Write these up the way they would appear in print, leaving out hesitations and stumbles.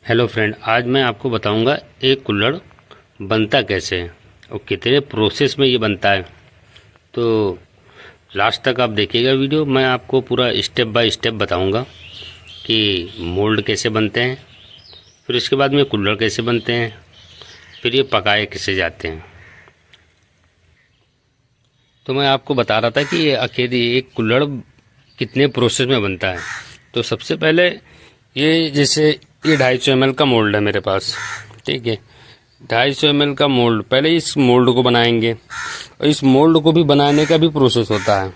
Hello friend, आज मैं आपको बताऊंगा एक कुल्हड़ बनता कैसे है और कितने प्रोसेस में ये बनता है। तो लास्ट तक आप देखिएगा वीडियो। मैं आपको पूरा स्टेप बाय स्टेप बताऊंगा कि मोल्ड कैसे बनते हैं, फिर उसके बाद में कुल्हड़ कैसे बनते हैं, फिर ये पकाए कैसे जाते हैं। तो मैं आपको बता रहा था कि ये अकेले एक कुल्हड़ कितने प्रोसेस में बनता है। तो सबसे पहले ये जैसे ये 250 ml का मोल्ड है मेरे पास, ठीक है। 250 ml का मोल्ड, पहले इस मोल्ड को बनाएंगे और इस मोल्ड को भी बनाने का भी प्रोसेस होता है,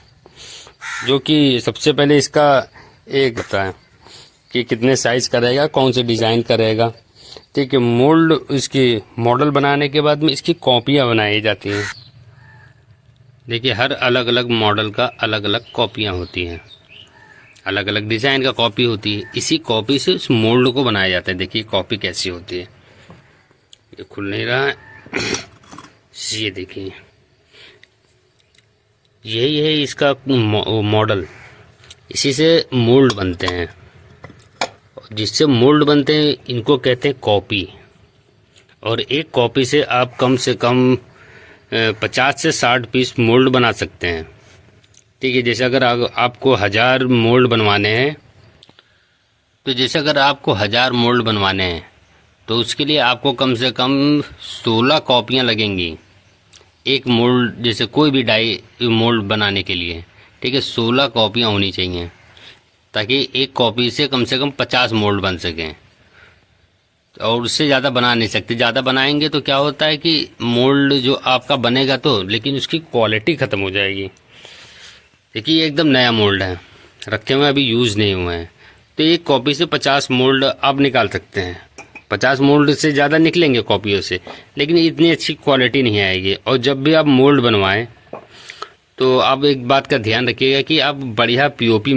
जो कि सबसे पहले इसका एक होता है कि कितने साइज़ का रहेगा, कौन से डिज़ाइन का रहेगा, ठीक है। मोल्ड, इसकी मॉडल बनाने के बाद में इसकी कॉपियाँ बनाई जाती हैं। देखिए, हर अलग अलग मॉडल का अलग अलग कॉपियाँ होती हैं, अलग अलग डिज़ाइन का कॉपी होती है। इसी कॉपी से उस मोल्ड को बनाया जाता है। देखिए कॉपी कैसी होती है, ये खुल नहीं रहा है ये देखिए, यही है इसका मॉडल। इसी से मोल्ड बनते हैं, जिससे मोल्ड बनते हैं इनको कहते हैं कॉपी। और एक कॉपी से आप कम से कम 50 से 60 पीस मोल्ड बना सकते हैं, ठीक है। जैसे अगर आपको 1000 मोल्ड बनवाने हैं, तो जैसे अगर आपको 1000 मोल्ड बनवाने हैं तो उसके लिए आपको कम से कम 16 कॉपियाँ लगेंगी एक मोल्ड। जैसे कोई भी डाई मोल्ड बनाने के लिए, ठीक है, 16 कॉपियाँ होनी चाहिए, ताकि एक कॉपी से कम 50 मोल्ड बन सकें। और उससे ज़्यादा बना नहीं सकते। ज़्यादा बनाएंगे तो क्या होता है कि मोल्ड जो आपका बनेगा तो, लेकिन उसकी क्वालिटी ख़त्म हो जाएगी। देखिए ये एकदम नया मोल्ड है, रखे हुए अभी यूज़ नहीं हुए हैं। तो एक कॉपी से 50 मोल्ड आप निकाल सकते हैं। 50 मोल्ड से ज़्यादा निकलेंगे कॉपियों से, लेकिन इतनी अच्छी क्वालिटी नहीं आएगी। और जब भी आप मोल्ड बनवाएं तो आप एक बात का ध्यान रखिएगा कि आप बढ़िया पीओपी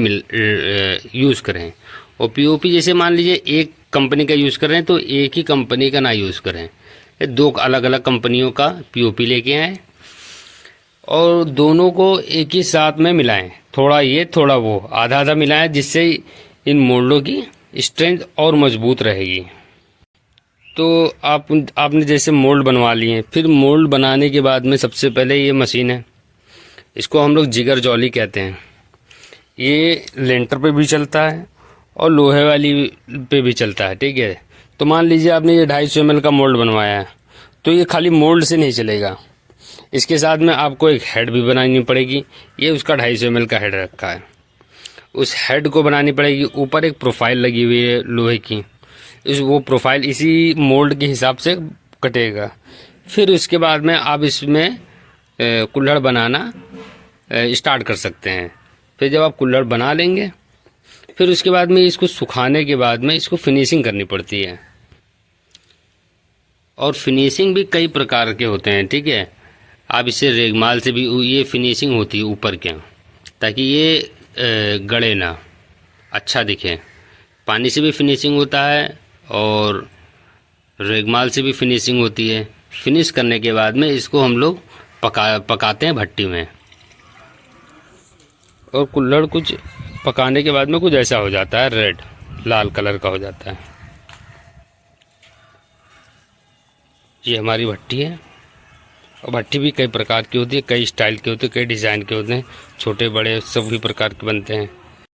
यूज़ करें। और पीओपी जैसे मान लीजिए एक कंपनी का यूज़ कर रहे हैं तो एक ही कंपनी का ना यूज़ करें, 2 अलग अलग कंपनियों का पीओपी लेके आएँ और दोनों को एक ही साथ में मिलाएं। थोड़ा ये थोड़ा वो, आधा आधा मिलाएं, जिससे इन मोल्डों की स्ट्रेंथ और मजबूत रहेगी। तो आपने जैसे मोल्ड बनवा लिए, फिर मोल्ड बनाने के बाद में सबसे पहले ये मशीन है, इसको हम लोग जिगर जॉली कहते हैं। ये लेंटर पे भी चलता है और लोहे वाली पे भी चलता है, ठीक है। तो मान लीजिए आपने ये 250 ml का मोल्ड बनवाया है, तो ये खाली मोल्ड से नहीं चलेगा, इसके साथ में आपको एक हेड भी बनानी पड़ेगी। ये उसका 250 ml का हेड रखा है, उस हेड को बनानी पड़ेगी। ऊपर एक प्रोफाइल लगी हुई है लोहे की, वो प्रोफाइल इसी मोल्ड के हिसाब से कटेगा। फिर उसके बाद में आप इसमें कुल्हड़ बनाना स्टार्ट कर सकते हैं। फिर जब आप कुल्हड़ बना लेंगे, फिर उसके बाद में इसको सुखाने के बाद में इसको फिनिशिंग करनी पड़ती है। और फिनिशिंग भी कई प्रकार के होते हैं, ठीक है। आप इसे रेगमाल से भी ये फिनिशिंग होती है ऊपर के, ताकि ये गड़े ना, अच्छा दिखे। पानी से भी फिनिशिंग होता है और रेगमाल से भी फिनिशिंग होती है। फिनिश करने के बाद में इसको हम लोग पकाते हैं भट्टी में। और कुल्हड़ कुछ पकाने के बाद में कुछ ऐसा हो जाता है, रेड लाल कलर का हो जाता है। ये हमारी भट्टी है। और भट्टी भी कई प्रकार की होती है, कई स्टाइल के होते हैं, कई डिज़ाइन के होते हैं, छोटे बड़े सभी प्रकार के बनते हैं।